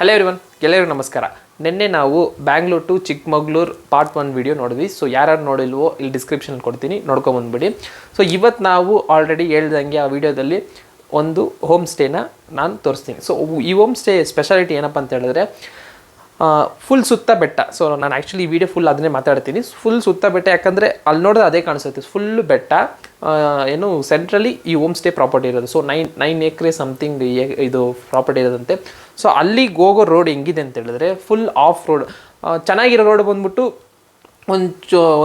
Hello everyone, ಎಲ್ಲರಿಗೂ ನಮಸ್ಕಾರ. ನಿನ್ನೆ ನಾವು Bangalore to Chikmagalur part 1 video ನೋಡಿದ್ವಿ. ಸೊ ಯಾರು ನೋಡಿಲ್ವೋ ಇಲ್ಲಿ ಡಿಸ್ಕ್ರಿಪ್ಷನ್ ಕೊಡ್ತೀನಿ, ನೋಡ್ಕೊಂಬಂದ್ಬಿಡಿ. ಸೊ ಇವತ್ತು ನಾವು ಆಲ್ರೆಡಿ ಹೇಳ್ದಂಗೆ ಆ ವಿಡಿಯೋದಲ್ಲಿ ಒಂದು ಹೋಮ್ ಸ್ಟೇನ ನಾನು ತೋರಿಸ್ತೀನಿ. ಸೊ ಈ ಹೋಮ್ ಸ್ಟೇ ಸ್ಪೆಷಾಲಿಟಿ ಏನಪ್ಪ ಅಂತ ಹೇಳಿದ್ರೆ ಫುಲ್ ಸುತ್ತ ಬೆಟ್ಟ. ಸೊ ನಾನು ಆ್ಯಕ್ಚುಲಿ ಈ ವಿಡಿಯೋ ಫುಲ್ ಅದನ್ನೇ ಮಾತಾಡ್ತೀನಿ. ಫುಲ್ ಸುತ್ತ ಬೆಟ್ಟ, ಯಾಕಂದರೆ ಅಲ್ಲಿ ನೋಡಿದ್ರೆ ಅದೇ ಕಾಣಿಸುತ್ತೆ, ಫುಲ್ಲು ಬೆಟ್ಟ. ಏನು ಸೆಂಟ್ರಲಿ ಈ ಹೋಮ್ ಸ್ಟೇ ಪ್ರಾಪರ್ಟಿ ಇರೋದು. ಸೊ 9 ಎಕರೆ ಸಮಥಿಂಗ್ ಇದು ಪ್ರಾಪರ್ಟಿ ಇರೋದಂತೆ. ಸೊ ಅಲ್ಲಿಗೆ ಹೋಗೋ ರೋಡ್ ಹೆಂಗಿದೆ ಅಂತ ಹೇಳಿದ್ರೆ ಫುಲ್ ಆಫ್ ರೋಡ್. ಚೆನ್ನಾಗಿರೋ ರೋಡ್ ಬಂದ್ಬಿಟ್ಟು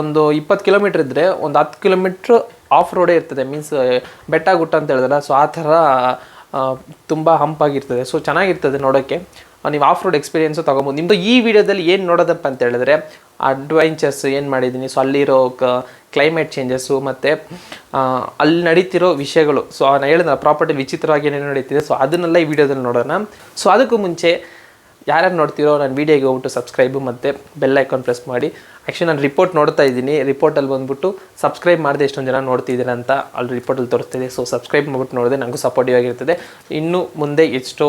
ಒಂದು 20 ಕಿಲೋಮೀಟ್ರ್ ಇದ್ದರೆ ಒಂದು 10 ಕಿಲೋಮೀಟ್ರ್ ಆಫ್ ರೋಡೇ ಇರ್ತದೆ. ಮೀನ್ಸ್ ಬೆಟ್ಟ ಗುಟ್ಟ ಅಂತ ಹೇಳಿದ್ರೆ ಸೊ ಆ ಥರ ತುಂಬ ಹಂಪಾಗಿರ್ತದೆ. ಸೊ ಚೆನ್ನಾಗಿರ್ತದೆ ನೋಡೋಕ್ಕೆ. ನೀವು ಆಫ್ ರೋಡ್ ಎಕ್ಸ್ಪೀರಿಯೆನ್ಸು ತೊಗೊಬೋದು. ನಿಮ್ಮದು ಈ ವಿಡಿಯೋದಲ್ಲಿ ಏನು ನೋಡೋದಪ್ಪ ಅಂತ ಹೇಳಿದ್ರೆ ಅಡ್ವೆಂಚರ್ಸ್ ಏನು ಮಾಡಿದ್ದೀನಿ, ಸೊ ಅಲ್ಲಿರೋ ಕ್ಲೈಮೇಟ್ ಚೇಂಜಸ್ಸು ಮತ್ತು ಅಲ್ಲಿ ನಡೀತಿರೋ ವಿಷಯಗಳು. ಸೊ ನಾನು ಹೇಳಿದ ಪ್ರಾಪರ್ಟಿ ವಿಚಿತ್ರವಾಗಿ ಏನೇನು ನಡೀತಿದೆ, ಸೊ ಅದನ್ನೆಲ್ಲ ಈ ವಿಡಿಯೋದಲ್ಲಿ ನೋಡೋಣ. ಸೊ ಅದಕ್ಕೂ ಮುಂಚೆ ಯಾರ್ಯಾರು ನೋಡ್ತಿರೋ ನನ್ನ ವೀಡಿಯೋಗೆ ಹೋಗ್ಬಿಟ್ಟು ಸಬ್ಸ್ಕ್ರೈಬು ಮತ್ತು ಬೆಲ್ ಐಕಾನ್ ಪ್ರೆಸ್ ಮಾಡಿ. ಆ್ಯಕ್ಚುಲಿ ನಾನು ರಿಪೋರ್ಟ್ ನೋಡ್ತಾ ಇದ್ದೀನಿ, ರಿಪೋರ್ಟಲ್ಲಿ ಬಂದುಬಿಟ್ಟು ಸಬ್ಸ್ಕ್ರೈಬ್ ಮಾಡಿದೆ ಎಷ್ಟೊಂದು ಜನ ನೋಡ್ತಿದ್ದೀರ ಅಂತ ಅಲ್ಲಿ ರಿಪೋರ್ಟಲ್ಲಿ ತೋರಿಸ್ತಿದೆ. ಸೊ ಸಬ್ಸ್ಕ್ರೈಬ್ ಮಾಡಿಬಿಟ್ಟು ನೋಡಿದೆ ನನಗೂ ಸಪೋರ್ಟಿವ್ ಆಗಿರ್ತದೆ. ಇನ್ನು ಮುಂದೆ ಎಷ್ಟೋ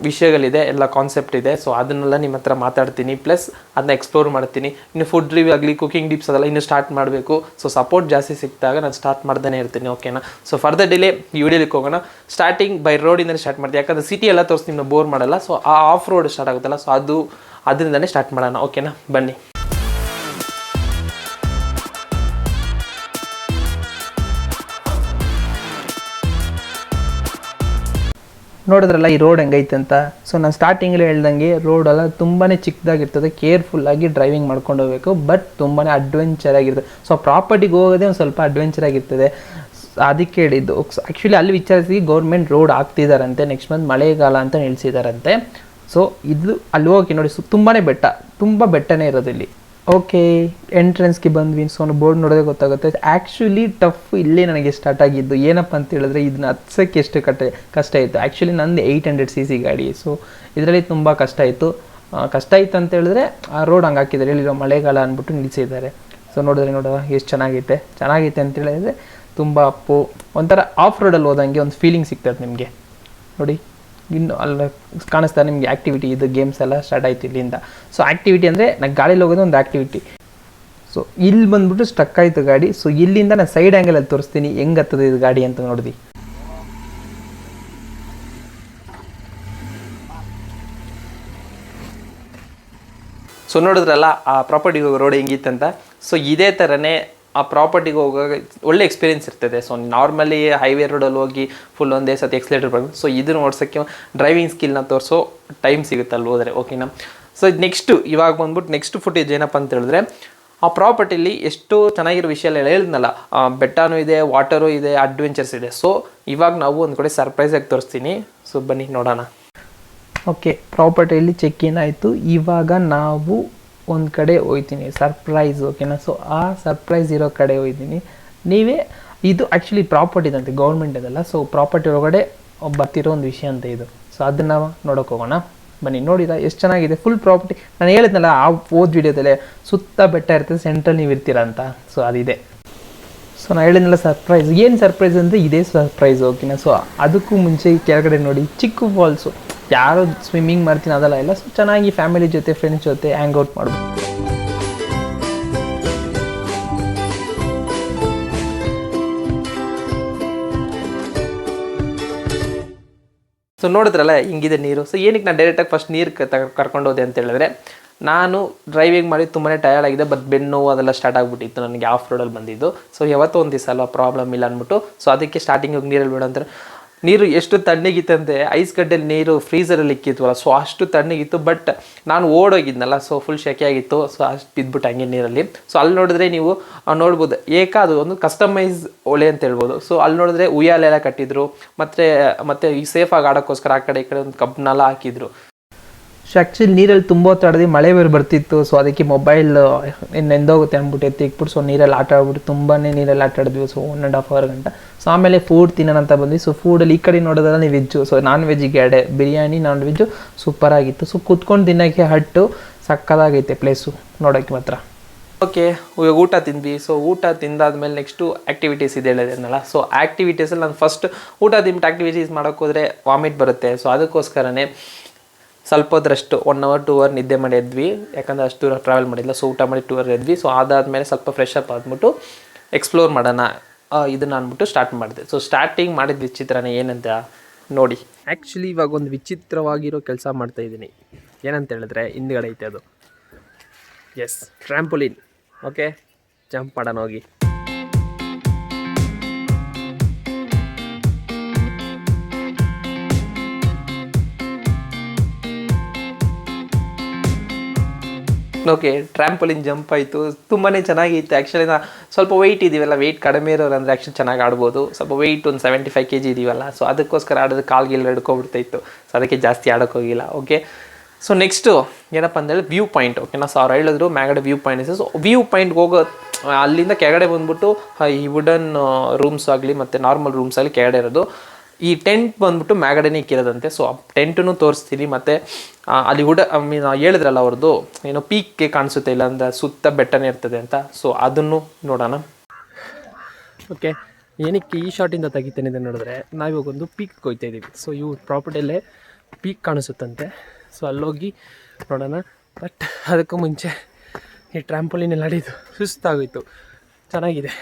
ವಿಷಯಗಳಿದೆ, ಎಲ್ಲ ಕಾನ್ಸೆಪ್ಟ್ ಇದೆ. ಸೊ ಅದನ್ನೆಲ್ಲ ನಿಮ್ಮ ಹತ್ರ ಮಾತಾಡ್ತೀನಿ, ಪ್ಲಸ್ ಅದನ್ನ ಎಕ್ಸ್ಪ್ಲೋರ್ ಮಾಡ್ತೀನಿ. ಇನ್ನು ಫುಡ್ ರಿವ್ಯೂ ಆಗಲಿ, ಕುಕಿಂಗ್ ಟಿಪ್ಸ್ ಅದೆಲ್ಲ ಇನ್ನೂ ಸ್ಟಾರ್ಟ್ ಮಾಡಬೇಕು. ಸೊ ಸಪೋರ್ಟ್ ಜಾಸ್ತಿ ಸಿಕ್ಕಿದಾಗ ನಾನು ಸ್ಟಾರ್ಟ್ ಮಾಡ್ದೇ ಇರ್ತೀನಿ, ಓಕೆನಾ. ಸೊ ಫರ್ದರ್ ಡಿಲೇ ಈ ವಿಡಿಯೋಲಿಕ್ಕೆ ಹೋಗೋಣ. ಸ್ಟಾರ್ಟಿಂಗ್ ಬೈ ರೋಡಿಂದಲೇ ಸ್ಟಾರ್ಟ್ ಮಾಡ್ತೀನಿ, ಯಾಕಂದರೆ ಸಿಟಿ ಎಲ್ಲ ತೋರಿಸಿ ನಿಮ್ಮನ್ನ ಬೋರ್ ಮಾಡಲ್ಲ. ಸೊ ಆ ಆಫ್ ರೋಡ್ ಸ್ಟಾರ್ಟ್ ಆಗುತ್ತಲ್ಲ, ಸೊ ಅದರಿಂದನೇ ಸ್ಟಾರ್ಟ್ ಮಾಡೋಣ, ಓಕೆನಾ. ಬನ್ನಿ. ನೋಡಿದ್ರಲ್ಲ ಈ ರೋಡ್ ಹೆಂಗೈತೆ ಅಂತ. ಸೊ ನಾನು ಸ್ಟಾರ್ಟಿಂಗಲ್ಲಿ ಹೇಳ್ದಂಗೆ ರೋಡೆಲ್ಲ ತುಂಬಾ ಚಿಕ್ಕದಾಗಿರ್ತದೆ, ಕೇರ್ಫುಲ್ಲಾಗಿ ಡ್ರೈವಿಂಗ್ ಮಾಡ್ಕೊಂಡು ಹೋಗಬೇಕು. ಬಟ್ ತುಂಬಾ ಅಡ್ವೆಂಚರ್ ಆಗಿರ್ತದೆ. ಸೊ ಪ್ರಾಪರ್ಟಿಗೆ ಹೋಗೋದೇ ಒಂದು ಸ್ವಲ್ಪ ಅಡ್ವೆಂಚರ್ ಆಗಿರ್ತದೆ, ಅದಕ್ಕೆ ಹೇಳಿದ್ದು. ಆ್ಯಕ್ಚುಲಿ ಅಲ್ಲಿ ವಿಚಾರಿಸಿ ಗೌರ್ಮೆಂಟ್ ರೋಡ್ ಹಾಕ್ತಿದ್ದಾರಂತೆ, ನೆಕ್ಸ್ಟ್ ಮಂತ್ ಮಳೆಗಾಲ ಅಂತ ನಿಲ್ಲಿಸಿದಾರಂತೆ. ಸೊ ಇದು ಅಲ್ಲಿ ಹೋಗಿ ನೋಡಿ, ತುಂಬಾ ಬೆಟ್ಟನೇ ಇರೋದು ಇಲ್ಲಿ. ಓಕೆ, ಎಂಟ್ರೆನ್ಸ್ಗೆ ಬಂದ್ವಿ. ಸೊ ಬೋರ್ಡ್ ನೋಡೋದೇ ಗೊತ್ತಾಗುತ್ತೆ. ಆ್ಯಕ್ಚುಲಿ ಟಫ್ ಇಲ್ಲೇ ನನಗೆ ಸ್ಟಾರ್ಟ್ ಆಗಿದ್ದು. ಏನಪ್ಪ ಅಂತ ಹೇಳಿದ್ರೆ ಇದನ್ನ ಹತ್ಸೋಕ್ಕೆ ಎಷ್ಟು ಕಷ್ಟ ಇತ್ತು. ಆ್ಯಕ್ಚುಲಿ ನಂದು 800cc ಗಾಡಿ. ಸೊ ಇದರಲ್ಲಿ ತುಂಬ ಕಷ್ಟ ಇತ್ತು ಅಂತ ಹೇಳಿದ್ರೆ ಆ ರೋಡ್ ಹಂಗೆ ಹಾಕಿದ್ದಾರೆ, ಇಲ್ಲಿರೋ ಮಳೆಗಾಲ ಅಂದ್ಬಿಟ್ಟು ನಿಲ್ಲಿಸಿದ್ದಾರೆ. ಸೊ ನೋಡಿದ್ರೆ ಎಷ್ಟು ಚೆನ್ನಾಗೈತೆ ಅಂತ ಹೇಳಿದ್ರೆ ತುಂಬ ಒಂಥರ ಆಫ್ ರೋಡಲ್ಲಿ ಹೋದಂಗೆ ಒಂದು ಫೀಲಿಂಗ್ ಸಿಗ್ತದೆ ನಿಮಗೆ. ನೋಡಿ ಇನ್ನು ಅಲ್ಲಿ ಕಾಣಿಸ್ತಾ ನಿಮಗೆ ಆ್ಯಕ್ಟಿವಿಟಿ, ಇದು ಗೇಮ್ಸ್ ಎಲ್ಲ ಸ್ಟಾರ್ಟ್ ಆಯ್ತು ಇಲ್ಲಿಂದ. ಸೊ ಆ್ಯಕ್ಟಿವಿಟಿ ಅಂದರೆ ನಾನು ಗಾಡೀಲಿ ಹೋಗೋದು ಒಂದು ಆ್ಯಕ್ಟಿವಿಟಿ. ಸೊ ಇಲ್ಲಿ ಬಂದ್ಬಿಟ್ಟು ಸ್ಟಕ್ ಆಯಿತು ಗಾಡಿ. ಸೊ ಇಲ್ಲಿಂದ ನಾನು ಸೈಡ್ ಆ್ಯಂಗಲಲ್ಲಿ ತೋರಿಸ್ತೀನಿ ಹೆಂಗೆ ಹತ್ತದೆ ಇದು ಗಾಡಿ ಅಂತ ನೋಡಿದ್ವಿ. ಸೊ ನೋಡಿದ್ರಲ್ಲ ಆ ಪ್ರಾಪರ್ಟಿಗೆ ಹೋಗೋ ರೋಡ್ ಹೆಂಗಿತ್ತಂತ. ಸೊ ಇದೇ ಥರನೇ ಆ ಪ್ರಾಪರ್ಟಿಗೆ ಹೋಗುವಾಗ ಒಳ್ಳೆ ಎಕ್ಸ್ಪೀರಿಯೆನ್ಸ್ ಇರ್ತದೆ. ಸೊ ನಾರ್ಮಲಿ ಹೈವೇ ರೋಡಲ್ಲಿ ಹೋಗಿ ಫುಲ್ ಒಂದೇ ಸತಿ ಎಕ್ಸ್ಲೇಟರ್ ಬರೋದು. ಸೊ ಇದನ್ನು ಓಡಿಸೋಕ್ಕೆ ಡ್ರೈವಿಂಗ್ ಸ್ಕಿಲ್ನ ತೋರಿಸೋ ಟೈಮ್ ಸಿಗುತ್ತೆ ಅಲ್ಲಿ ಹೋದರೆ, ಓಕೆನಾ. ಸೊ ಇವಾಗ ಬಂದ್ಬಿಟ್ಟು ನೆಕ್ಸ್ಟ್ ಫುಟೇಜ್ ಏನಪ್ಪ ಅಂತ ಹೇಳಿದ್ರೆ ಆ ಪ್ರಾಪರ್ಟಿಲಿ ಎಷ್ಟು ಚೆನ್ನಾಗಿರೋ ವಿಷಯ ಎಲ್ಲ ಹೇಳಿದ್ನಲ್ಲ, ಬೆಟ್ಟನೂ ಇದೆ, ವಾಟರು ಇದೆ, ಅಡ್ವೆಂಚರ್ಸ್ ಇದೆ. ಸೊ ಇವಾಗ ನಾವು ಒಂದು ಕಡೆ ಸರ್ಪ್ರೈಸಾಗಿ ತೋರಿಸ್ತೀನಿ. ಸೊ ಬನ್ನಿ ನೋಡೋಣ. ಓಕೆ, ಪ್ರಾಪರ್ಟಿಯಲ್ಲಿ ಚೆಕ್ ಇನ್ ಆಯಿತು. ಇವಾಗ ನಾವು ಒಂದು ಕಡೆ ಹೋಗ್ತೀನಿ, ಸರ್ಪ್ರೈಸ್, ಓಕೆನಾ. ಸೊ ಆ ಸರ್ಪ್ರೈಸ್ ಇರೋ ಕಡೆ ಹೋಗ್ತೀನಿ. ಇದು ಆ್ಯಕ್ಚುಲಿ ಪ್ರಾಪರ್ಟಿ ಇದಂತೆ, ಗೌರ್ಮೆಂಟ್ ಇದಲ್ಲ. ಸೊ ಪ್ರಾಪರ್ಟಿ ಒಳಗಡೆ ಬರ್ತಿರೋ ಒಂದು ವಿಷಯ ಅಂತ ಇದು. ಸೊ ಅದನ್ನು ನೋಡೋಕೆ ಹೋಗೋಣ, ಬನ್ನಿ. ನೋಡಿದ ಎಷ್ಟು ಚೆನ್ನಾಗಿದೆ ಫುಲ್ ಪ್ರಾಪರ್ಟಿ. ನಾನು ಹೇಳಿದ್ನಲ್ಲ ಆ ವಿಡಿಯೋದಲ್ಲೇ ಸುತ್ತ ಬೆಟ್ಟ ಇರ್ತದೆ, ಸೆಂಟ್ರಲ್ ನೀವು ಇರ್ತೀರ ಅಂತ. ಸೊ ಅದಿದೆ. ಸೊ ನಾನು ಹೇಳಿದ್ನಲ್ಲ ಸರ್ಪ್ರೈಸ್. ಏನು ಸರ್ಪ್ರೈಸ್ ಅಂದರೆ ಇದೇ ಸರ್ಪ್ರೈಸ್, ಓಕೆನಾ. ಸೊ ಅದಕ್ಕೂ ಮುಂಚೆ ಕೆಳಗಡೆ ನೋಡಿ ಚಿಕ್ಕ ಫಾಲ್ಸು. ಯಾರು ಸ್ವಿಮ್ಮಿಂಗ್ ಮಾಡ್ತೀನಿ ಅದೆಲ್ಲ ಇಲ್ಲ. ಸೊ ಚೆನ್ನಾಗಿ ಫ್ಯಾಮಿಲಿ ಜೊತೆ, ಫ್ರೆಂಡ್ಸ್ ಜೊತೆ ಹ್ಯಾಂಗ್ ಔಟ್ ಮಾಡ್ಬೋದು. ಸೊ ನೋಡಿದ್ರಲ್ಲ ಹಿಂಗಿದೆ ನೀರು. ಸೊ ಏನಕ್ಕೆ ನಾನು ಡೈರೆಕ್ಟಾಗಿ ಫಸ್ಟ್ ನೀರು ಕರ್ಕೊಂಡು ಹೋದೆ ಅಂತ ಹೇಳಿದ್ರೆ, ನಾನು ಡ್ರೈವಿಂಗ್ ಮಾಡಿ ತುಂಬಾ ಟಯರ್ಡ್ ಆಗಿದೆ, ಬಟ್ ಬೆನ್ನು ನೋವು ಅದೆಲ್ಲ ಸ್ಟಾರ್ಟ್ ಆಗಿಬಿಟ್ಟಿತ್ತು ನನಗೆ ಆಫ್ ರೋಡಲ್ಲಿ ಬಂದಿದ್ದು. ಸೊ ಯಾವತ್ತೋ ಒಂದು ದಿವಸ ಅಲ್ಲ, ಪ್ರಾಬ್ಲಮ್ ಇಲ್ಲ ಅಂದ್ಬಿಟ್ಟು. ಸೊ ಅದಕ್ಕೆ ಸ್ಟಾರ್ಟಿಂಗ್ ಹೋಗಿ ನೀರಲ್ಲಿ ಬಿಡೋ ಅಂತಾರೆ. ನೀರು ಎಷ್ಟು ತಣ್ಣಗಿತ್ತಂತೆ, ಐಸ್ ಗಡ್ಡೆಯಲ್ಲಿ ನೀರು ಫ್ರೀಸರಲ್ಲಿ ಇಕ್ಕಿದ್ವಲ್ಲ, ಸೊ ಅಷ್ಟು ತಣ್ಣಗಿತ್ತು. ಬಟ್ ನಾನು ಓಡೋಗಿದ್ನಲ್ಲ, ಸೊ ಫುಲ್ ಶೆಕೆಯಾಗಿತ್ತು. ಸೊ ಅಷ್ಟು ಬಿದ್ದುಬಿಟ್ಟು ಹಂಗೆ ನೀರಲ್ಲಿ. ಸೊ ಅಲ್ಲಿ ನೋಡಿದ್ರೆ ನೀವು ನೋಡ್ಬೋದು, ಅದು ಒಂದು ಕಸ್ಟಮೈಸ್ ಒಲೆ ಅಂತ ಹೇಳ್ಬೋದು. ಸೊ ಅಲ್ಲಿ ನೋಡಿದ್ರೆ ಉಯ್ಯಾಲೆಲ್ಲ ಕಟ್ಟಿದ್ರು, ಮತ್ತು ಈ ಸೇಫಾಗಿ ಆಡೋಕ್ಕೋಸ್ಕರ ಆ ಕಡೆ ಈ ಕಡೆ ಒಂದು ಕಬ್ಬನ್ನೆಲ್ಲ ಹಾಕಿದ್ರು. ಸೊ ಆ್ಯಕ್ಚುಲಿ ನೀರಲ್ಲಿ ತುಂಬ ಹೊತ್ತಾಡಿದ್ವಿ, ಮಳೆ ಬೇರೆ ಬರ್ತಿತ್ತು. ಸೊ ಅದಕ್ಕೆ ಮೊಬೈಲ್ ನೆಂದೋಗುತ್ತೆ ಅಂದ್ಬಿಟ್ಟು ಎತ್ತಿಕ್ಬಿಟ್ಟು ಸೊ ನೀರಲ್ಲಿ ಆಟ ಆಡ್ಬಿಟ್ಟು ತುಂಬಾ ನೀರಲ್ಲಿ ಆಟ ಆಡಿದ್ವಿ. ಸೊ 1.5 hour ಗಂಟ. ಸೊ ಆಮೇಲೆ ಫುಡ್ ತಿನ್ನೋಣ ಅಂತ ಬಂದ್ವಿ. ಸೊ ಫುಡಲ್ಲಿ ಈ ಕಡೆ ನೋಡೋದಲ್ಲ ವೆಜ್ಜು. ಸೊ ನಾನ್ ವೆಜ್ಜಿಗೆ ಎಡೆ ಬಿರಿಯಾನಿ, ನಾನ್ ವೆಜ್ಜು ಸೂಪರಾಗಿತ್ತು. ಸೊ ಕುತ್ಕೊಂಡು ತಿನ್ನೋಕ್ಕೆ ಹಟ್ಟು ಸಕ್ಕದಾಗೈತೆ ಪ್ಲೇಸು ನೋಡೋಕ್ಕೆ ಮಾತ್ರ. ಓಕೆ, ಇವಾಗ ಊಟ ತಿಂದ್ವಿ. ಸೊ ಊಟ ತಿಂದಾದ್ಮೇಲೆ ನೆಕ್ಸ್ಟು ಆ್ಯಕ್ಟಿವಿಟೀಸ್ ಇದೆ ಹೇಳಿದ್ನಲ್ಲ. ಸೊ ಆ್ಯಕ್ಟಿವಿಟೀಸಲ್ಲಿ ನಾನು ಫಸ್ಟ್ ಊಟ ತಿಂಬಿಟ್ಟು ಆ್ಯಕ್ಟಿವಿಟೀಸ್ ಮಾಡೋಕ್ಕೋದ್ರೆ ವಾಮಿಟ್ ಬರುತ್ತೆ. ಸೊ ಅದಕ್ಕೋಸ್ಕರನೇ ಸ್ವಲ್ಪ ಹೊದ್ರಷ್ಟು 1 hour 2 hour ನಿದ್ದೆ ಮಾಡಿ ಎದ್ವಿ, ಯಾಕಂದರೆ ಅಷ್ಟು ದೂರ ಟ್ರಾವೆಲ್ ಮಾಡಿಲ್ಲ. ಸೊ ಊಟ ಮಾಡಿ 2 hour ಎದ್ವಿ. ಸೊ ಅದಾದಮೇಲೆ ಸ್ವಲ್ಪ ಫ್ರೆಶ್ ಅಪ್ ಆದ್ಬಿಟ್ಟು ಎಕ್ಸ್ಪ್ಲೋರ್ ಮಾಡೋಣ ಇದನ್ನು ಅಂದ್ಬಿಟ್ಟು ಸ್ಟಾರ್ಟ್ ಮಾಡಿದೆ. ಸೊ ಸ್ಟಾರ್ಟಿಂಗ್ ಮಾಡಿದ ವಿಚಿತ್ರನೇ ಏನಂತ ನೋಡಿ. ಆ್ಯಕ್ಚುಲಿ ಇವಾಗ ಒಂದು ವಿಚಿತ್ರವಾಗಿರೋ ಕೆಲಸ ಮಾಡ್ತಾಯಿದ್ದೀನಿ. ಏನಂತ ಹೇಳಿದ್ರೆ ಹಿಂದ್ಗಡೆ ಐತೆ ಅದು, ಎಸ್, ಟ್ರ್ಯಾಂಪೋಲಿನ್. ಓಕೆ, ಜಂಪ್ ಮಾಡೋಣ ಹೋಗಿ. ಓಕೆ, ಟ್ರ್ಯಾಂಪೋಲಿನ್ ಜಂಪ್ ಆಯಿತು, ತುಂಬಾ ಚೆನ್ನಾಗಿತ್ತು. ಆ್ಯಕ್ಚುಲಿ ನಾ ಸ್ವಲ್ಪ ವೆಯ್ಟ್ ಇದೀವಲ್ಲ, ವೆಯ್ಟ್ ಕಡಿಮೆ ಇರೋರು ಅಂದರೆ ಆ್ಯಕ್ಚುಲಿ ಚೆನ್ನಾಗಿ ಆಡ್ಬೋದು. ಸ್ವಲ್ಪ ವೆಯ್ಟ್ ಒಂದು 75 kg ಇದೀವಲ್ಲ, ಸೊ ಅದಕ್ಕೋಸ್ಕರ ಆಡೋದು ಕಾಲ್ಗೆಲ್ಲ ಹಿಡ್ಕೊಬಿಡ್ತಾಯಿತ್ತು. ಸೊ ಅದಕ್ಕೆ ಜಾಸ್ತಿ ಆಡೋಕ್ಕೋಗಿಲ್ಲ. ಓಕೆ, ಸೊ ನೆಕ್ಸ್ಟು ಏನಪ್ಪ ಅಂತೇಳಿ ವ್ಯೂ ಪಾಯಿಂಟ್. ಓಕೆನಾ, ಸೊ ಅವ್ರು ಹೇಳಿದ್ರು ಮ್ಯಾಗಡೆ ವ್ಯೂ ಪಾಯಿಂಟ್ ಇದೆ. ಸೊ ವ್ಯೂ ಪಾಯಿಂಟ್ಗೆ ಹೋಗೋ ಅಲ್ಲಿಂದ ಕೆಳಗಡೆ ಬಂದ್ಬಿಟ್ಟು ಈ ವುಡನ್ ರೂಮ್ಸ್ ಆಗಲಿ ಮತ್ತು ನಾರ್ಮಲ್ ರೂಮ್ಸ್ ಆಗಲಿ ಕೆಳಗಡೆ ಇರೋದು. ಈ ಟೆಂಟ್ ಬಂದ್ಬಿಟ್ಟು ಮ್ಯಾಗಡೆನೇ ಇಕ್ಕಿರೋದಂತೆ. ಸೊ ಆ ಟೆಂಟನ್ನು ತೋರಿಸ್ತೀನಿ. ಮತ್ತು ಅಲ್ಲಿ ಹೇಳಿದ್ರಲ್ಲ ಅವ್ರದ್ದು ಏನೋ ಪೀಕ್ಗೆ ಕಾಣಿಸುತ್ತೆ, ಇಲ್ಲ ಅಂದರೆ ಸುತ್ತ ಬೆಟ್ಟನೇ ಇರ್ತದೆ ಅಂತ. ಸೊ ಅದನ್ನು ನೋಡೋಣ. ಓಕೆ, ಏನಕ್ಕೆ ಈ ಶಾರ್ಟಿಂದ ತೆಗಿತೇನೆ ಅಂತ ನೋಡಿದ್ರೆ, ನಾವಿವಾಗ ಒಂದು ಪೀಕ್ ಹೋಗ್ತಾ ಇದ್ದೀವಿ. ಸೊ ಇವ್ರ ಪ್ರಾಪರ್ಟಿಯಲ್ಲೇ ಪೀಕ್ ಕಾಣಿಸುತ್ತಂತೆ. ಸೊ ಅಲ್ಲೋಗಿ ನೋಡೋಣ. ಬಟ್ ಅದಕ್ಕೂ ಮುಂಚೆ ಈ ಟ್ರ್ಯಾಂಪೋಲಿನಲ್ಲಿ ಆಡಿದ್ದು ಸುಸ್ತಾಗೋಯ್ತು. ಚೆನ್ನಾಗಿದೆ,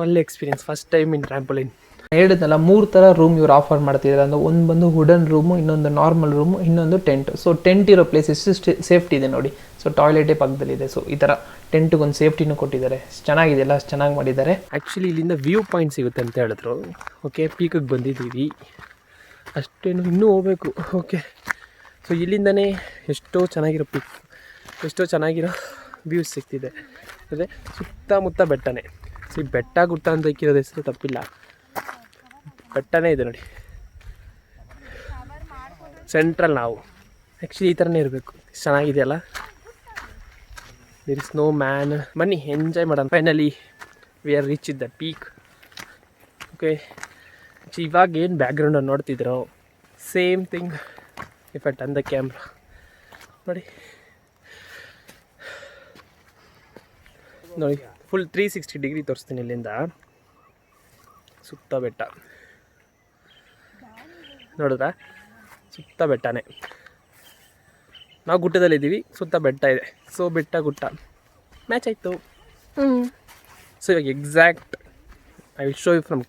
ಒಳ್ಳೆ ಎಕ್ಸ್ಪೀರಿಯನ್ಸ್, ಫಸ್ಟ್ ಟೈಮ್ ಇನ್ ಟ್ರ್ಯಾಂಪೋಲಿನ್. ಹೇಳಿದ್ನಲ್ಲ 3 ಥರ ರೂಮ್ ಇವ್ರು ಆಫರ್ ಮಾಡ್ತಿದ್ದಾರೆ. ಅಂದರೆ ಒಂದು ಬಂದು ವುಡನ್ ರೂಮು, ಇನ್ನೊಂದು ನಾರ್ಮಲ್ ರೂಮು, ಇನ್ನೊಂದು ಟೆಂಟ್. ಸೊ ಟೆಂಟ್ ಇರೋ ಪ್ಲೇಸ್ ಎಷ್ಟು ಸೇಫ್ಟಿ ಇದೆ ನೋಡಿ. ಸೊ ಟಾಯ್ಲೆಟೇ ಪಕ್ಕದಲ್ಲಿದೆ. ಸೊ ಈ ಥರ ಟೆಂಟಿಗೆ ಒಂದು ಸೇಫ್ಟಿನೂ ಕೊಟ್ಟಿದ್ದಾರೆ. ಚೆನ್ನಾಗಿದೆ, ಎಲ್ಲ ಚೆನ್ನಾಗಿ ಮಾಡಿದ್ದಾರೆ. ಆ್ಯಕ್ಚುಲಿ ಇಲ್ಲಿಂದ ವ್ಯೂ ಪಾಯಿಂಟ್ ಸಿಗುತ್ತೆ ಅಂತ ಹೇಳಿದ್ರು. ಓಕೆ, ಪೀಕಿಗೆ ಬಂದಿದ್ದೀವಿ, ಅಷ್ಟೇನು ಇನ್ನೂ ಹೋಗಬೇಕು. ಓಕೆ, ಸೊ ಇಲ್ಲಿಂದನೇ ಎಷ್ಟೋ ಚೆನ್ನಾಗಿರೋ ಪೀಕ್, ಎಷ್ಟೋ ಚೆನ್ನಾಗಿರೋ ವ್ಯೂಸ್ ಸಿಗ್ತಿದೆ. ಅದೇ ಸುತ್ತಮುತ್ತ ಬೆಟ್ಟನೇ. ಸೊ ಈ ಬೆಟ್ಟ ಗುಟ್ಟ ಅಂತ ಇಕ್ಕಿರೋದು ಹೆಸರು ತಪ್ಪಿಲ್ಲ, ಬೆಟ್ಟನೇ ಇದೆ ನೋಡಿ. ಸೆಂಟ್ರಲ್ ನಾವು ಆ್ಯಕ್ಚುಲಿ ಈ ಥರನೇ ಇರಬೇಕು. ಚೆನ್ನಾಗಿದೆಯಲ್ಲ. There is no man. ಬನ್ನಿ ಎಂಜಾಯ್ ಮಾಡೋಣ. Finally we are reached the peak. Okay, ಇವಾಗ ಏನು ಬ್ಯಾಕ್ಗ್ರೌಂಡನ್ನು ನೋಡ್ತಿದ್ರೋ same thing if I turn the camera ನೋಡಿ. ನೋಡಿ, ಫುಲ್ 360 ಡಿಗ್ರಿ ತೋರಿಸ್ತೀನಿ. ಇಲ್ಲಿಂದ ಸುತ್ತ ಬೆಟ್ಟ ನೋಡಿದ್ರಾ, ಸುತ್ತ ಬೆಟ್ಟನೇ. ನಾವು ಗುಟ್ಟದಲ್ಲಿದ್ದೀವಿ, ಸುತ್ತ ಬೆಟ್ಟ ಇದೆ. ಸೊ ಬೆಟ್ಟ ಗುಟ್ಟ ಮ್ಯಾಚ್ ಆಯಿತು. ಸೊ ಇವಾಗ exact I will show you from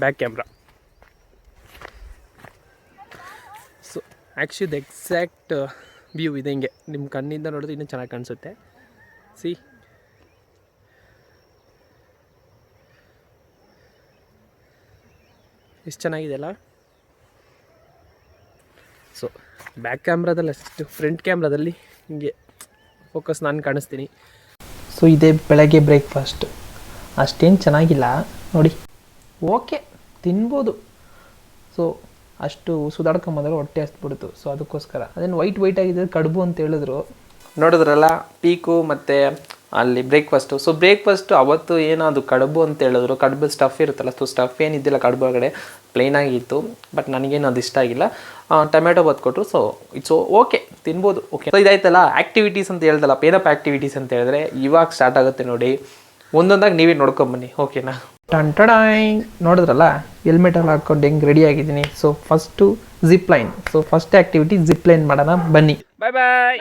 back camera. So actually the exact view ಇದೆ ಹಿಂಗೆ. ನಿಮ್ಮ ಕಣ್ಣಿಂದ ನೋಡಿದ್ರೆ ಇನ್ನೂ ಚೆನ್ನಾಗಿ ಕಾಣಿಸುತ್ತೆ. ಸಿ, ಎಷ್ಟು ಚೆನ್ನಾಗಿದೆ ಅಲ್ಲ. ಸೊ ಬ್ಯಾಕ್ ಕ್ಯಾಮ್ರಾದಲ್ಲಿ ಅಷ್ಟು, ಫ್ರಂಟ್ ಕ್ಯಾಮ್ರಾದಲ್ಲಿ ಹಿಂಗೆ ಫೋಕಸ್ ನಾನು ಕಾಣಿಸ್ತೀನಿ. ಸೊ ಇದೇ ಬೆಳಗ್ಗೆ ಬ್ರೇಕ್ಫಾಸ್ಟ್. ಅಷ್ಟೇನು ಚೆನ್ನಾಗಿಲ್ಲ ನೋಡಿ. ಓಕೆ, ತಿನ್ಬೋದು. ಸೊ ಅಷ್ಟು ಸುಧಾಡ್ಕೊಂಬಂದ್ರೆ ಹೊಟ್ಟೆ ಹಸ್ಬಿಡ್ತು. ಸೊ ಅದಕ್ಕೋಸ್ಕರ ಅದೇನು ವೈಟ್ ಆಗಿದೆ ಕಡುಬು ಅಂತ ಹೇಳಿದ್ರು. ನೋಡಿದ್ರಲ್ಲ ಪೀಕು ಮತ್ತು ಅಲ್ಲಿ ಬ್ರೇಕ್ಫಾಸ್ಟು. ಸೊ ಬ್ರೇಕ್ಫಾಸ್ಟು ಅವತ್ತು ಏನೋ ಅದು ಕಡುಬು ಅಂತ ಹೇಳಿದ್ರು. ಕಡುಬು ಸ್ಟಫ್ ಇರುತ್ತಲ್ಲ, ಸೊ ಸ್ಟಫ್ ಏನಿದ್ದಿಲ್ಲ ಕಡುಬು ಒಳಗಡೆ, ಪ್ಲೇನಾಗಿತ್ತು. ಬಟ್ ನನಗೇನು ಅದು ಇಷ್ಟ ಆಗಿಲ್ಲ. ಟೊಮೆಟೊ ಬಾತ್ ಕೊಟ್ಟರು. ಸೊ ಇಟ್ಸ್ ಓಕೆ, ತಿನ್ಬೋದು. ಓಕೆ, ಸೊ ಇದಾಯ್ತಲ್ಲ ಆ್ಯಕ್ಟಿವಿಟೀಸ್ ಅಂತ ಹೇಳ್ದಲ್ಲ, ಪೇನಪ್ ಆ್ಯಕ್ಟಿವಿಟೀಸ್ ಅಂತ ಹೇಳಿದ್ರೆ ಇವಾಗ ಸ್ಟಾರ್ಟ್ ಆಗುತ್ತೆ ನೋಡಿ. ಒಂದೊಂದಾಗಿ ನೀವೇ ನೋಡ್ಕೊಂಬನ್ನಿ. ಓಕೆನಾ? ಟಂಟಡಾಯ್, ನೋಡಿದ್ರಲ್ಲ ಹೆಲ್ಮೆಟಲ್ಲಿ ಹಾಕ್ಕೊಂಡು ಹೆಂಗೆ ರೆಡಿ ಆಗಿದ್ದೀನಿ. So first zip line. So first activity zip line ಮಾಡೋಣ, ಬನ್ನಿ. ಬಾಯ್ ಬಾಯ್.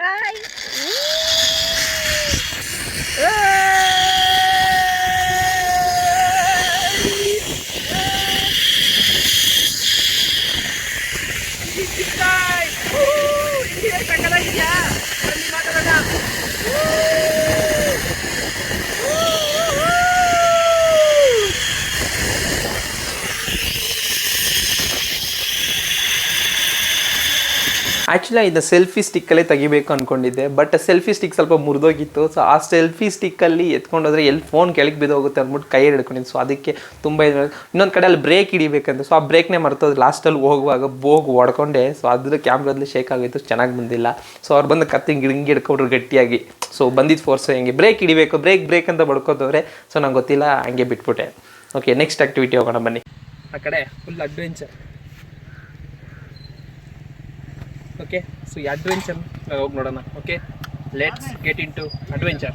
ಆ್ಯಕ್ಚುಲಿ ಇದು ಸೆಲ್ಫಿ ಸ್ಟಿಕ್ಕಲ್ಲೇ ತೆಗಿಬೇಕು ಅಂದ್ಕೊಂಡಿದ್ದೆ. ಬಟ್ ಸೆಲ್ಫಿ ಸ್ಟಿಕ್ ಸ್ವಲ್ಪ ಮುರಿದೋಗಿತ್ತು. ಸೊ ಆ ಸೆಲ್ಫಿ ಸ್ಟಿಕ್ಕಲ್ಲಿ ಎತ್ಕೊಂಡೋದ್ರೆ ಎಲ್ಲಿ ಫೋನ್ ಕೆಳಗೆ ಬಿದ್ದೋಗುತ್ತೆ ಅಂದ್ಬಿಟ್ಟು ಕೈ ಹಿಡ್ಕೊಂಡಿದ್ದು. ಸೊ ಅದಕ್ಕೆ ತುಂಬ ಇನ್ನೊಂದು ಕಡೆ ಅಲ್ಲಿ ಬ್ರೇಕ್ ಹಿಡಿಬೇಕಂತ. ಸೊ ಆ ಬ್ರೇಕ್ನೇ ಮರ್ತೋದು. ಲಾಸ್ಟಲ್ಲಿ ಹೋಗುವಾಗ ಹೊಡ್ಕೊಂಡೆ. ಸೊ ಅದ್ರ ಕ್ಯಾಮ್ರಾದಲ್ಲಿ ಶೇಕ್ ಆಗಿತ್ತು, ಚೆನ್ನಾಗಿ ಬಂದಿಲ್ಲ. ಸೊ ಅವ್ರು ಬಂದು ಕತ್ತಿಂಗ್ ಹಿಂಗೆ ಹಿಡ್ಕೊಂಡ್ರು ಗಟ್ಟಿಯಾಗಿ. ಸೊ ಬಂದಿದ್ದು ಫೋರ್ಸ್ ಹೆಂಗೆ ಬ್ರೇಕ್ ಹಿಡಿಬೇಕು, ಬ್ರೇಕ್ ಅಂತ ಬಡ್ಕೋತವ್ರೆ. ಸೊ ನಂಗೆ ಗೊತ್ತಿಲ್ಲ, ಹಂಗೆ ಬಿಟ್ಬಿಟ್ಟೆ. ಓಕೆ, ನೆಕ್ಸ್ಟ್ ಆ್ಯಕ್ಟಿವಿಟಿ ಹೋಗೋಣ ಬನ್ನಿ. ಆ ಕಡೆ ಫುಲ್ ಅಡ್ವೆಂಚರ್. ಓಕೆ, ಸೊ ಈ ಅಡ್ವೆಂಚರ್ ಹೋಗಿ ನೋಡೋಣ. Okay, let's get into adventure.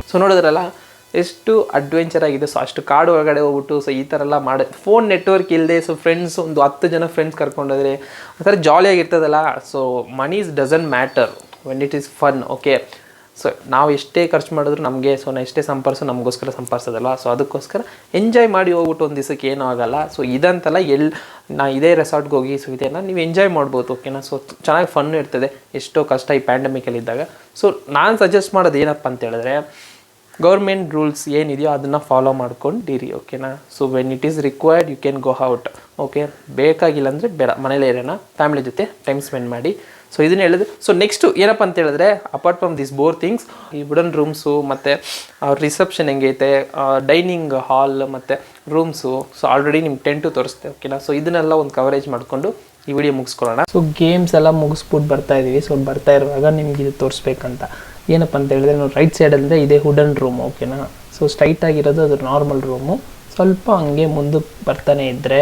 So ನೋಡಿದ್ರಲ್ಲ ಎಷ್ಟು ಅಡ್ವೆಂಚರ್ ಆಗಿದೆ. ಸೊ ಅಷ್ಟು ಕಾಡು ಒಳಗಡೆ ಹೋಗ್ಬಿಟ್ಟು ಸೊ ಈ ಥರ ಎಲ್ಲ ಮಾಡಿ ಫೋನ್ ನೆಟ್ವರ್ಕ್ ಇಲ್ಲದೆ ಸೊ ಫ್ರೆಂಡ್ಸ್ ಒಂದು 10 ಜನ ಫ್ರೆಂಡ್ಸ್ ಕರ್ಕೊಂಡೋದ್ರೆ ಒಂಥರ ಜಾಲಿಯಾಗಿರ್ತದಲ್ಲ. So monies doesn't matter when it is fun. Okay, so ನಾವು ಎಷ್ಟೇ ಖರ್ಚು ಮಾಡಿದ್ರು ನಮಗೆ, ಸೊ ನಾವು ಎಷ್ಟೇ ನಮಗೋಸ್ಕರ ಸಂಪಾದಿಸೋದಲ್ಲ. ಸೊ ಅದಕ್ಕೋಸ್ಕರ ಎಂಜಾಯ್ ಮಾಡಿ ಹೋಗ್ಬಿಟ್ಟು ಒಂದು ದಿವಸಕ್ಕೆ ಏನೂ ಆಗೋಲ್ಲ. ಸೊ ಇದಂತಲ್ಲ, ನಾ ಇದೇ ರೆಸಾರ್ಟ್ಗೆ ಹೋಗಿ ಸೊ ಇದೆಲ್ಲ ನೀವು ಎಂಜಾಯ್ ಮಾಡ್ಬೋದು. ಓಕೆನಾ. ಸೊ ಚೆನ್ನಾಗಿ ಫನ್ ಇರ್ತದೆ ಎಷ್ಟೋ ಕಷ್ಟ ಈ ಪ್ಯಾಂಡಮಿಕಲ್ಲಿ ಇದ್ದಾಗ. ಸೊ ನಾನು ಸಜೆಸ್ಟ್ ಮಾಡೋದು ಏನಪ್ಪ ಅಂತ ಹೇಳಿದ್ರೆ, ಗೌರ್ಮೆಂಟ್ ರೂಲ್ಸ್ ಏನಿದೆಯೋ ಅದನ್ನು ಫಾಲೋ ಮಾಡ್ಕೊಂಡಿರಿ. ಓಕೆನಾ. So when it is required you can go out. Okay, ಬೇಕಾಗಿಲ್ಲ ಅಂದರೆ ಬೇಡ, ಮನೇಲೇ ಇರೋಣ, ಫ್ಯಾಮಿಲಿ ಜೊತೆ ಟೈಮ್ ಸ್ಪೆಂಡ್ ಮಾಡಿ. ಸೊ ಇದನ್ನ ಹೇಳಿದೆ. ಸೊ ನೆಕ್ಸ್ಟು ಏನಪ್ಪ ಅಂತ ಹೇಳಿದ್ರೆ, apart from this bore things, ಈ ವುಡನ್ ರೂಮ್ಸು ಮತ್ತು ರಿಸೆಪ್ಷನ್ ಹೆಂಗೈತೆ, ಡೈನಿಂಗ್ ಹಾಲ್ ಮತ್ತು ರೂಮ್ಸು, ಸೊ ಆಲ್ರೆಡಿ ನಿಮ್ಗೆ ಟೆಂಟು ತೋರಿಸ್ತೆ. ಓಕೆನಾ. ಸೊ ಇದನ್ನೆಲ್ಲ ಒಂದು ಕವರೇಜ್ ಮಾಡಿಕೊಂಡು ಈ ವಿಡಿಯೋ ಮುಗಿಸ್ಕೊಳ್ಳೋಣ. ಸೊ ಗೇಮ್ಸ್ ಎಲ್ಲ ಮುಗಿಸ್ಬಿಟ್ಟು ಬರ್ತಾ ಇದ್ದೀವಿ. ಸೊ ಬರ್ತಾ ಇರುವಾಗ ನಿಮ್ಗೆ ಇದು ತೋರಿಸ್ಬೇಕಂತ ಏನಪ್ಪ ಅಂತ ಹೇಳಿದ್ರೆ, ನಾವು ರೈಟ್ ಸೈಡಲ್ಲಿದೆ ಇದೇ ವುಡನ್ ರೂಮ್. ಓಕೆನಾ. ಸೊ ಸ್ಟ್ರೈಟಾಗಿರೋದು ಅದು ನಾರ್ಮಲ್ ರೂಮು. ಸ್ವಲ್ಪ ಹಂಗೆ ಮುಂದಕ್ಕೆ ಬರ್ತಾನೆ ಇದ್ದರೆ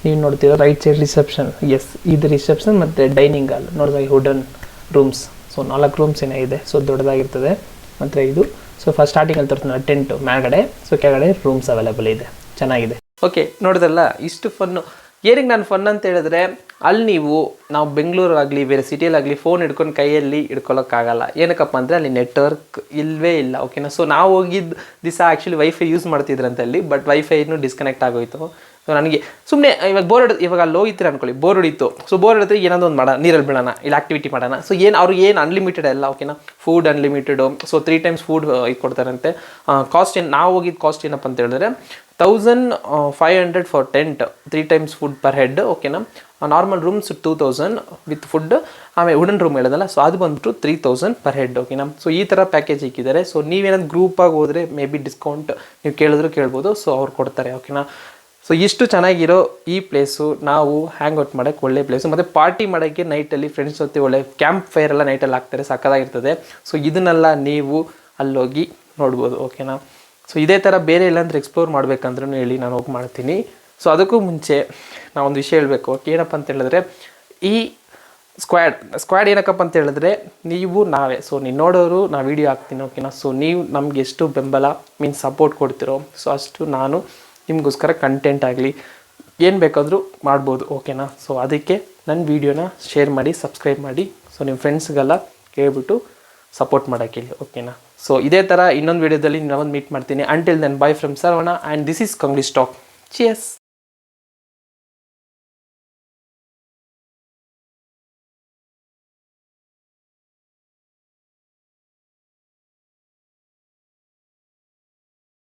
ನೀವು ನೋಡ್ತೀರ ರೈಟ್ ಸೈಡ್ ರಿಸೆಪ್ಷನ್. ಎಸ್, ಇದು ರಿಸೆಪ್ಷನ್ ಮತ್ತು ಡೈನಿಂಗ್ ಹಾಲ್ ನೋಡಿದಾಗ ವುಡನ್ ರೂಮ್ಸ್. ಸೊ 4 ರೂಮ್ಸ್ ಏನೋ ಇದೆ. ಸೊ ದೊಡ್ಡದಾಗಿರ್ತದೆ. ಮತ್ತು ಇದು ಸೊ ಫಸ್ಟ್ ಸ್ಟಾರ್ಟಿಂಗಲ್ಲಿ ತೋರಿಸ್ತಾರೆ ಟೆಂಟು ಮೇಲ್ಗಡೆ, ಸೊ ಕೆಳಗಡೆ ರೂಮ್ಸ್ ಅವೈಲೇಬಲ್ ಇದೆ. ಚೆನ್ನಾಗಿದೆ. ಓಕೆ, ನೋಡಿದ್ರಲ್ಲ ಇಷ್ಟು ಫನ್ನು. ಏನಕ್ಕೆ ನಾನು ಫನ್ ಅಂತ ಹೇಳಿದ್ರೆ, ಅಲ್ಲಿ ನಾವು ಬೆಂಗಳೂರಾಗಲಿ ಬೇರೆ ಸಿಟಿಯಲ್ಲಾಗಲಿ ಫೋನ್ ಹಿಡ್ಕೊಂಡು ಕೈಯಲ್ಲಿ ಹಿಡ್ಕೊಳ್ಳೋಕ್ಕಾಗಲ್ಲ. ಏನಕ್ಕಪ್ಪ ಅಂದರೆ ಅಲ್ಲಿ ನೆಟ್ವರ್ಕ್ ಇಲ್ಲವೇ ಇಲ್ಲ. ಓಕೆನಾ. ಸೊ ನಾವು ಹೋಗಿದ್ದ ದಿವಸ ಆ್ಯಕ್ಚುಲಿ ವೈಫೈ ಯೂಸ್ ಮಾಡ್ತಿದ್ರಂತೆ ಅಲ್ಲಿ, ಬಟ್ ವೈಫೈನು ಡಿಸ್ಕನೆಕ್ಟ್ ಆಗೋಯ್ತು. ಸೊ ನನಗೆ ಸುಮ್ಮನೆ ಇವಾಗ ಅಲ್ಲಿ ಹೋಗಿರ್ತೀರ ಅನ್ಕೊಳ್ಳಿ, ಬೋರ್ ಹೊಡಿತು. ಸೊ ಬೋರ್ ಹೊಡಿದ್ರೆ ಏನಾದ್ರು ಒಂದು ಮಾಡೋಣ, ನೀರಲ್ಲಿ ಬೀಳೋಣ, ಇಲ್ಲ ಆಕ್ಟಿವಿಟಿ ಮಾಡೋಣ. ಸೊ ಅವ್ರಿಗೆ ಏನು ಅನ್ಲಿಮಿಟೆಡ್ ಎಲ್ಲ. ಓಕೆನಾ. Food unlimited. So 3 times food ಇದು ಕೊಡ್ತಾರಂತೆ. ಕಾಸ್ಟ್ ಏನು, ನಾವು ಹೋಗಿದ್ದು ಕಾಸ್ಟ್ ಏನಪ್ಪ ಅಂತ ಹೇಳಿದ್ರೆ 1500 for tent, 3 times food per head. ಓಕೆನಾ. Normal rooms 2000 with food. ಆಮೇಲೆ ವುಡನ್ ರೂಮ್ ಹೇಳೋದಲ್ಲ, ಸೊ ಅದು ಬಂದ್ಬಿಟ್ಟು 3000 ಪರ್ ಹೆಡ್. ಓಕೆನಾ. ಸೊ ಈ ಥರ ಪ್ಯಾಕೇಜ್ ಇಕ್ಕಿದ್ದಾರೆ. ಸೊ ನೀವೇನಾದ್ರು ಗ್ರೂಪಾಗಿ ಹೋದರೆ ಮೇ ಬಿ ಡಿಸ್ಕೌಂಟ್ ನೀವು ಕೇಳ್ಬೋದು. ಸೊ ಅವ್ರು ಕೊಡ್ತಾರೆ. ಓಕೆನಾ. ಸೊ ಇಷ್ಟು ಚೆನ್ನಾಗಿರೋ ಈ ಪ್ಲೇಸು ನಾವು ಹ್ಯಾಂಗ್ ಔಟ್ ಮಾಡೋಕ್ಕೆ ಒಳ್ಳೆ ಪ್ಲೇಸು, ಮತ್ತು ಪಾರ್ಟಿ ಮಾಡೋಕ್ಕೆ ನೈಟಲ್ಲಿ ಫ್ರೆಂಡ್ಸ್ ಜೊತೆ ಒಳ್ಳೆ ಕ್ಯಾಂಪ್ ಫೈರ್ ಎಲ್ಲ ನೈಟಲ್ಲಿ ಹಾಕ್ತಾರೆ, ಸಕ್ಕತ್ತಾಗಿರ್ತದೆ. ಸೊ ಇದನ್ನೆಲ್ಲ ನೀವು ಅಲ್ಲೋಗಿ ನೋಡ್ಬೋದು. ಓಕೆನಾ. ಸೊ ಇದೇ ಥರ ಬೇರೆ ಎಲ್ಲಂದ್ರೆ ಎಕ್ಸ್ಪ್ಲೋರ್ ಮಾಡ್ಬೇಕಂದ್ರೂ ಹೇಳಿ, ನಾನು ಹೋಗಿ ಮಾಡ್ತೀನಿ. ಸೊ ಅದಕ್ಕೂ ಮುಂಚೆ ನಾವು ಒಂದು ವಿಷಯ ಹೇಳಬೇಕು. ಓಕೆ, ಏನಪ್ಪ ಅಂತ ಹೇಳಿದ್ರೆ, ಈ ಸ್ಕ್ವಾಡ್ ಏನಕ್ಕಪ್ಪ ಅಂತ ಹೇಳಿದ್ರೆ ನೀವು ನಾವೇ. ಸೊ ನೀವು ನೋಡೋರು ನಾ ವೀಡಿಯೋ ಹಾಕ್ತೀನಿ. ಓಕೆನಾ. ಸೊ ನೀವು ನಮ್ಗೆ ಎಷ್ಟು ಬೆಂಬಲ ಮೀನ್ಸ್ ಸಪೋರ್ಟ್ ಕೊಡ್ತಿರೋ, ಸೊ ಅಷ್ಟು ನಾನು ನಿಮಗೋಸ್ಕರ ಕಂಟೆಂಟ್ ಆಗಲಿ ಏನು ಬೇಕಾದರೂ ಮಾಡ್ಬೋದು. ಓಕೆನಾ. ಸೊ ಅದಕ್ಕೆ ನನ್ನ ವೀಡಿಯೋನ ಶೇರ್ ಮಾಡಿ, ಸಬ್ಸ್ಕ್ರೈಬ್ ಮಾಡಿ. ಸೊ ನಿಮ್ಮ ಫ್ರೆಂಡ್ಸ್ಗೆಲ್ಲ ಹೇಳ್ಬಿಟ್ಟು ಸಪೋರ್ಟ್ ಮಾಡೋಕ್ಕೆ. ಓಕೆನಾ. ಸೊ ಇದೇ ಥರ ಇನ್ನೊಂದು ವೀಡಿಯೋದಲ್ಲಿ ನಾನು ಮೀಟ್ ಮಾಡ್ತೀನಿ. Until then, bye from Sarvana and this is Kanglish talk. Cheers.